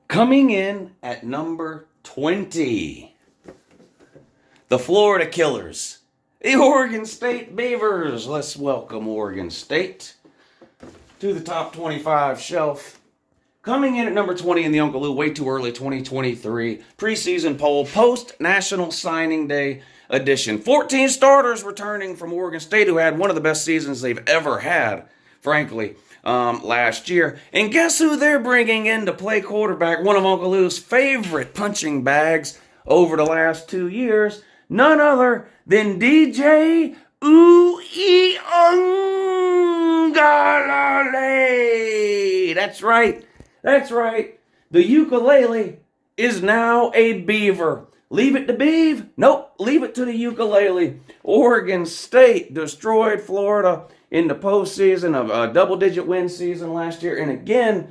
Coming in at number 20, the Florida Killers, the Oregon State Beavers. Let's welcome Oregon State to the top 25 shelf. Coming in at number 20 in the Uncle Lou, way too early, 2023 preseason poll, post-National Signing Day edition. 14 starters returning from Oregon State, who had one of the best seasons they've ever had, frankly, last year. And guess who they're bringing in to play quarterback? One of Uncle Lou's favorite punching bags over the last 2 years. None other than DJ Uiagalelei. That's right. That's right. The ukulele is now a Beaver. Leave it to Beav? Nope. Leave it to the ukulele. Oregon State destroyed Florida in the postseason of a double-digit win season last year. And again,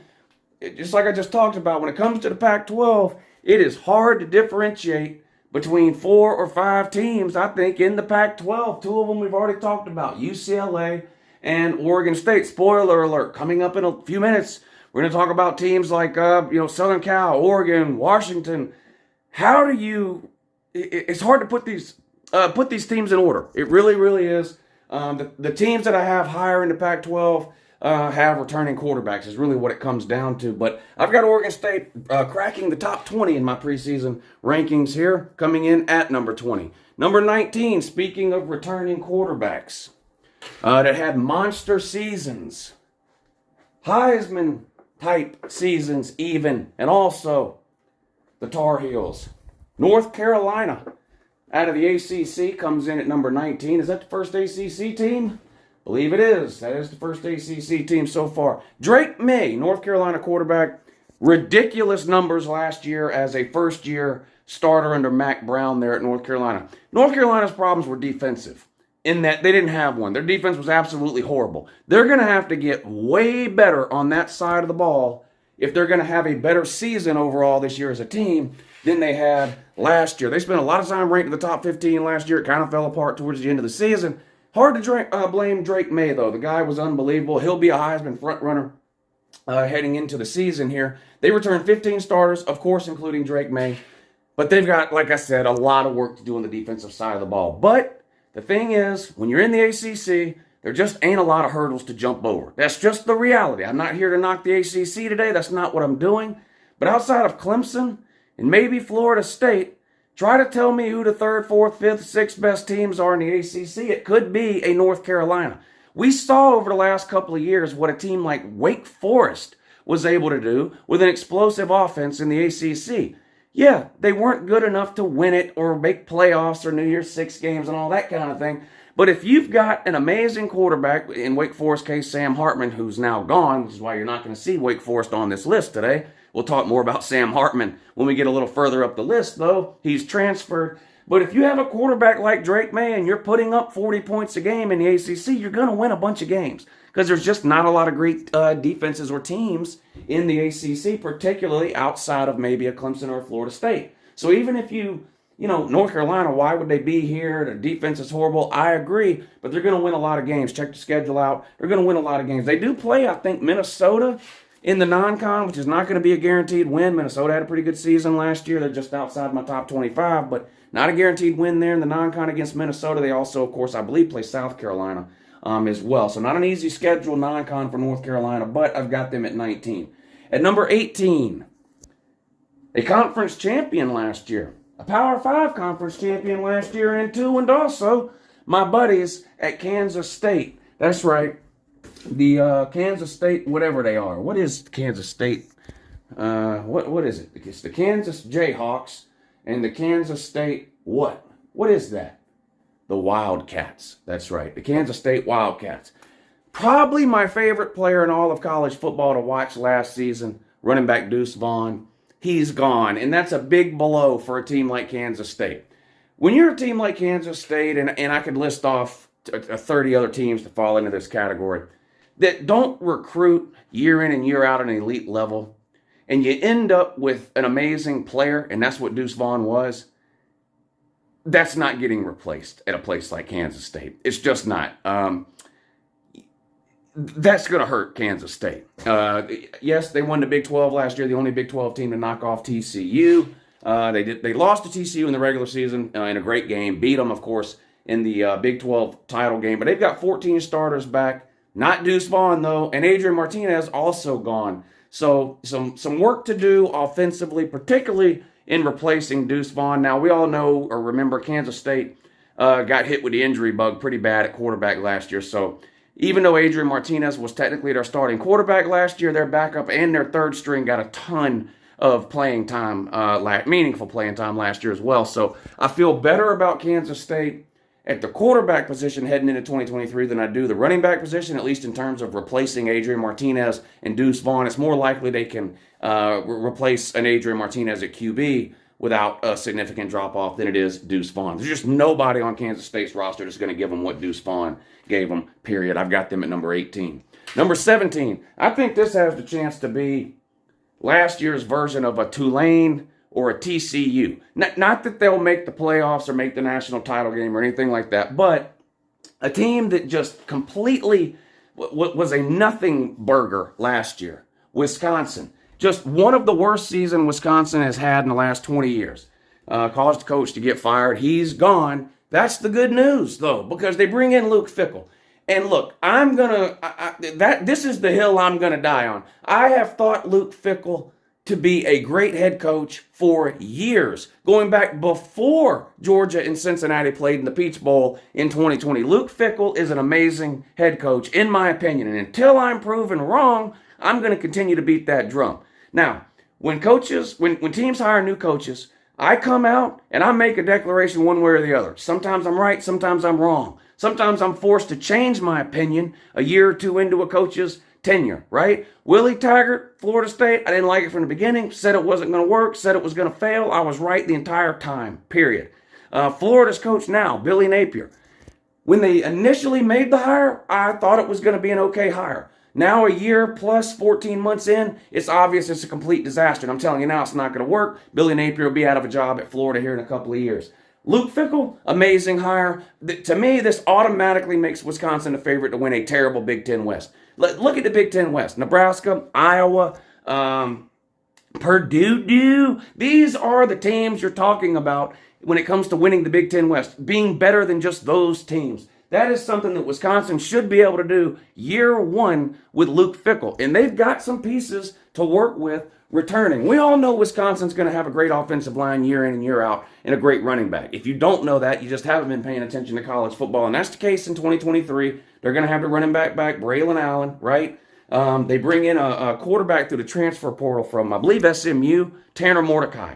just like I just talked about, when it comes to the Pac-12, it is hard to differentiate between 4 or 5 teams, I think, in the Pac-12. 2 of them we've already talked about, UCLA and Oregon State. Spoiler alert, coming up in a few minutes, we're going to talk about teams like, Southern Cal, Oregon, Washington. How do you? It's hard to put these teams in order. It really, really is. The teams that I have higher in the Pac-12 have returning quarterbacks is really what it comes down to. But I've got Oregon State cracking the top 20 in my preseason rankings here, coming in at number 20. Number 19, speaking of returning quarterbacks that had monster seasons, Heisman-type seasons even, and also the Tar Heels. North Carolina, out of the ACC, comes in at number 19. Is that the first ACC team? Believe it is. That is the first ACC team so far. Drake May, North Carolina quarterback. Ridiculous numbers last year as a first-year starter under Mack Brown there at North Carolina. North Carolina's problems were defensive, in that they didn't have one. Their defense was absolutely horrible. They're going to have to get way better on that side of the ball if they're going to have a better season overall this year as a team than they had last year. They spent a lot of time ranked in the top 15 last year. It kind of fell apart towards the end of the season. Hard to blame Drake May, though. The guy was unbelievable. He'll be a Heisman frontrunner heading into the season here. They returned 15 starters, of course, including Drake May. But they've got, like I said, a lot of work to do on the defensive side of the ball. But the thing is, when you're in the ACC, there just ain't a lot of hurdles to jump over. That's just the reality. I'm not here to knock the ACC today. That's not what I'm doing. But outside of Clemson and maybe Florida State, try to tell me who the 3rd, 4th, 5th, 6th best teams are in the ACC. It could be a North Carolina. We saw over the last couple of years what a team like Wake Forest was able to do with an explosive offense in the ACC. Yeah, they weren't good enough to win it or make playoffs or New Year's Six games and all that kind of thing. But if you've got an amazing quarterback, in Wake Forest case, Sam Hartman, who's now gone, which is why you're not going to see Wake Forest on this list today. We'll talk more about Sam Hartman when we get a little further up the list, though. He's transferred. But if you have a quarterback like Drake May and you're putting up 40 points a game in the ACC, you're going to win a bunch of games because there's just not a lot of great defenses or teams in the ACC, particularly outside of maybe a Clemson or a Florida State. So even if North Carolina, why would they be here? The defense is horrible. I agree, but they're going to win a lot of games. Check the schedule out. They're going to win a lot of games. They do play, I think, Minnesota in the non-con, which is not going to be a guaranteed win. Minnesota had a pretty good season last year. They're just outside my top 25, but not a guaranteed win there in the non-con against Minnesota. They also, of course, I believe, play South Carolina as well. So not an easy schedule non-con for North Carolina, but I've got them at 19. At number 18, a conference champion last year. A Power 5 conference champion last year and also my buddies at Kansas State. That's right. The Kansas State, whatever they are. What is Kansas State? What is it? It's the Kansas Jayhawks and the Kansas State what? What is that? The Wildcats. That's right. The Kansas State Wildcats. Probably my favorite player in all of college football to watch last season, running back Deuce Vaughn. He's gone, and that's a big blow for a team like Kansas State. When you're a team like Kansas State, and I could list off 30 other teams to fall into this category, that don't recruit year in and year out at an elite level, and you end up with an amazing player, and that's what Deuce Vaughn was, that's not getting replaced at a place like Kansas State. It's just not. That's going to hurt Kansas State. Yes, they won the Big 12 last year, the only Big 12 team to knock off TCU. They lost to TCU in the regular season in a great game, beat them, of course, in the Big 12 title game. But they've got 14 starters back, not Deuce Vaughn, though, and Adrian Martinez also gone. So some work to do offensively, particularly in replacing Deuce Vaughn. Now, we all know or remember Kansas State got hit with the injury bug pretty bad at quarterback last year. So even though Adrian Martinez was technically their starting quarterback last year, their backup and their third string got a ton of playing time, meaningful playing time last year as well. So I feel better about Kansas State at the quarterback position heading into 2023 than I do the running back position, at least in terms of replacing Adrian Martinez and Deuce Vaughn. It's more likely they can replace an Adrian Martinez at QB without a significant drop-off than it is Deuce Vaughn. There's just nobody on Kansas State's roster that's going to give them what Deuce Vaughn gave them, period. I've got them at number 18. Number 17, I think this has the chance to be last year's version of a Tulane or a TCU. Not that they'll make the playoffs or make the national title game or anything like that, but a team that just completely was a nothing burger last year. Wisconsin. Just one of the worst seasons Wisconsin has had in the last 20 years. Caused the coach to get fired. He's gone. That's the good news, though, because they bring in Luke Fickell. And look, this is the hill I'm gonna die on. I have thought Luke Fickell to be a great head coach for years, going back before Georgia and Cincinnati played in the Peach Bowl in 2020. Luke Fickell is an amazing head coach, in my opinion, and until I'm proven wrong, I'm going to continue to beat that drum. Now, when teams hire new coaches, I come out and I make a declaration one way or the other. Sometimes I'm right, sometimes I'm wrong. Sometimes I'm forced to change my opinion a year or two into a coach's tenure, right? Willie Taggart, Florida State, I didn't like it from the beginning, said it wasn't going to work, said it was going to fail. I was right the entire time, period. Florida's coach now, Billy Napier. When they initially made the hire, I thought it was going to be an okay hire. Now a year plus 14 months in, it's obvious it's a complete disaster. And I'm telling you now, it's not going to work. Billy Napier will be out of a job at Florida here in a couple of years. Luke Fickell, amazing hire. To me, this automatically makes Wisconsin the favorite to win a terrible Big Ten West. Look at the Big Ten West. Nebraska, Iowa, Purdue. These are the teams you're talking about when it comes to winning the Big Ten West, being better than just those teams. That is something that Wisconsin should be able to do year one with Luke Fickell. And they've got some pieces to work with returning. We all know Wisconsin's going to have a great offensive line year in and year out and a great running back. If you don't know that, you just haven't been paying attention to college football. And that's the case in 2023. They're going to have the running back Braylon Allen, right? They bring in a quarterback through the transfer portal from, I believe, SMU, Tanner Mordecai.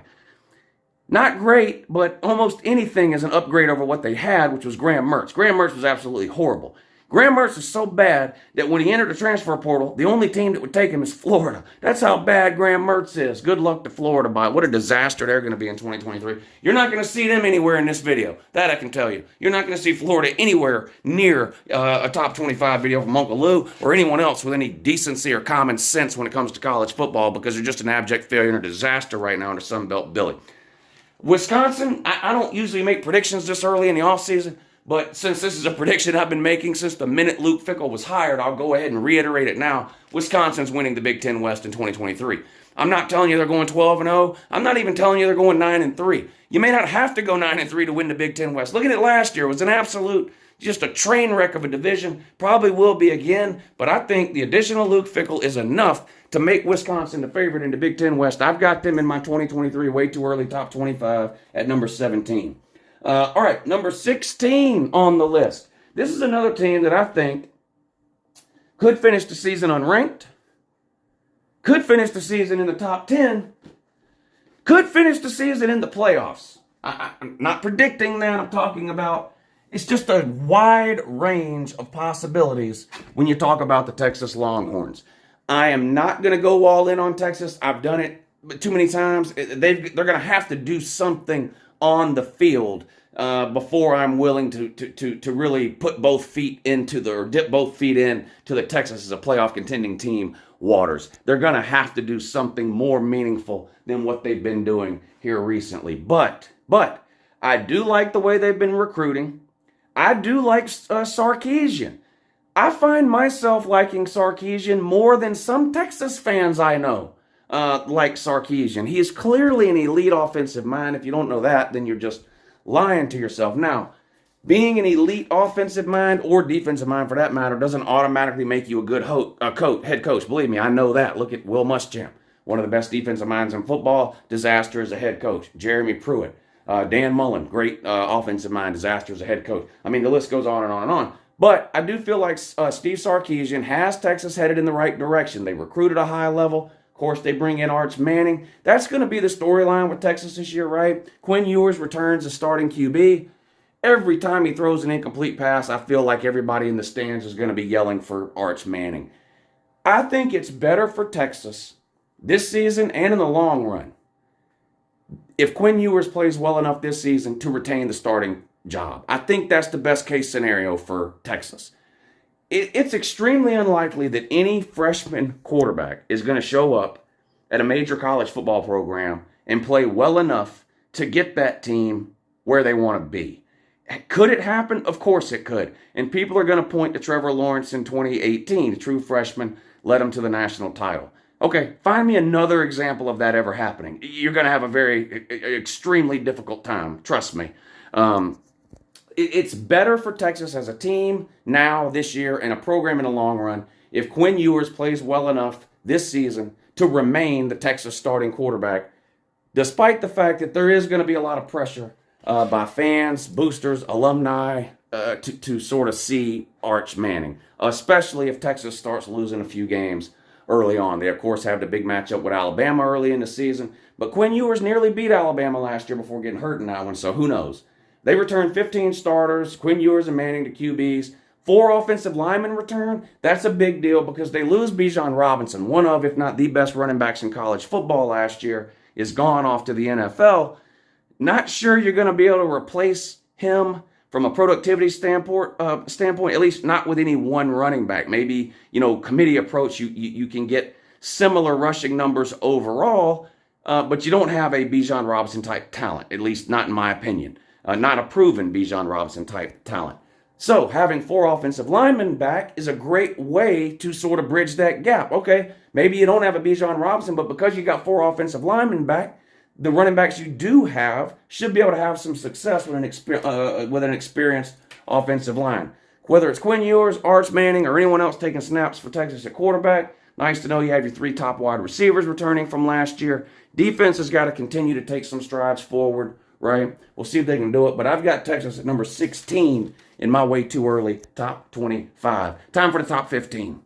Not great, but almost anything is an upgrade over what they had, which was Graham Mertz. Graham Mertz was absolutely horrible. Graham Mertz is so bad that when he entered the transfer portal, the only team that would take him is Florida. That's how bad Graham Mertz is. Good luck to Florida. What a disaster they're going to be in 2023. You're not going to see them anywhere in this video. That I can tell you. You're not going to see Florida anywhere near a top 25 video from Uncle Lou or anyone else with any decency or common sense when it comes to college football, because they're just an abject failure and a disaster right now under Sunbelt Billy. Wisconsin, I don't usually make predictions this early in the offseason, but since this is a prediction I've been making since the minute Luke Fickell was hired, I'll go ahead and reiterate it now. Wisconsin's winning the Big Ten West in 2023. I'm not telling you they're going 12-0. I'm not even telling you they're going 9-3. You may not have to go 9-3 to win the Big Ten West. Look at it last year. It was an absolute, just a train wreck of a division. Probably will be again, but I think the addition of Luke Fickell is enough to make Wisconsin the favorite in the Big Ten West. I've got them in my 2023 way too early top 25 at number 17. All right, number 16 on the list. This is another team that I think could finish the season unranked, could finish the season in the top 10, could finish the season in the playoffs. I'm not predicting that. I'm talking about it's just a wide range of possibilities when you talk about the Texas Longhorns. I am not going to go all in on Texas. I've done it too many times. They're going to have to do something on the field before I'm willing to really put both feet dip both feet in to the Texas as a playoff contending team waters. They're going to have to do something more meaningful than what they've been doing here recently. But I do like the way they've been recruiting. I do like Sarkisian. I find myself liking Sarkisian more than some Texas fans I know like Sarkisian. He is clearly an elite offensive mind. If you don't know that, then you're just lying to yourself. Now, being an elite offensive mind or defensive mind for that matter doesn't automatically make you a good head coach. Believe me, I know that. Look at Will Muschamp, one of the best defensive minds in football, disaster as a head coach. Jeremy Pruitt, Dan Mullen, great offensive mind, disaster as a head coach. I mean, the list goes on and on and on. But I do feel like Steve Sarkisian has Texas headed in the right direction. They recruited a high level. Of course, they bring in Arch Manning. That's going to be the storyline with Texas this year, right? Quinn Ewers returns as starting QB. Every time he throws an incomplete pass, I feel like everybody in the stands is going to be yelling for Arch Manning. I think it's better for Texas this season and in the long run if Quinn Ewers plays well enough this season to retain the starting job. I think that's the best case scenario for Texas. It's extremely unlikely that any freshman quarterback is going to show up at a major college football program and play well enough to get that team where they want to be. Could it happen? Of course it could. And people are going to point to Trevor Lawrence in 2018, a true freshman, led him to the national title. Okay, find me another example of that ever happening. You're going to have a very extremely difficult time. Trust me. It's better for Texas as a team now, this year, and a program in the long run if Quinn Ewers plays well enough this season to remain the Texas starting quarterback, despite the fact that there is going to be a lot of pressure by fans, boosters, alumni to sort of see Arch Manning, especially if Texas starts losing a few games early on. They, of course, have the big matchup with Alabama early in the season, but Quinn Ewers nearly beat Alabama last year before getting hurt in that one, so who knows? They returned 15 starters, Quinn Ewers and Manning to QBs. 4 offensive linemen return. That's a big deal because they lose Bijan Robinson, one of, if not the best running backs in college football last year, is gone off to the NFL. Not sure you're going to be able to replace him from a productivity standpoint, at least not with any one running back. Maybe, committee approach, you can get similar rushing numbers overall, but you don't have a Bijan Robinson type talent, at least not in my opinion. Not a proven Bijan Robinson type talent. So having 4 offensive linemen back is a great way to sort of bridge that gap. Okay, maybe you don't have a Bijan Robinson, but because you got 4 offensive linemen back, the running backs you do have should be able to have some success with an experienced offensive line. Whether it's Quinn Ewers, Arch Manning, or anyone else taking snaps for Texas at quarterback, nice to know you have your 3 top wide receivers returning from last year. Defense has got to continue to take some strides forward, right? We'll see if they can do it. But I've got Texas at number 16 in my way too early top 25. Time for the top 15.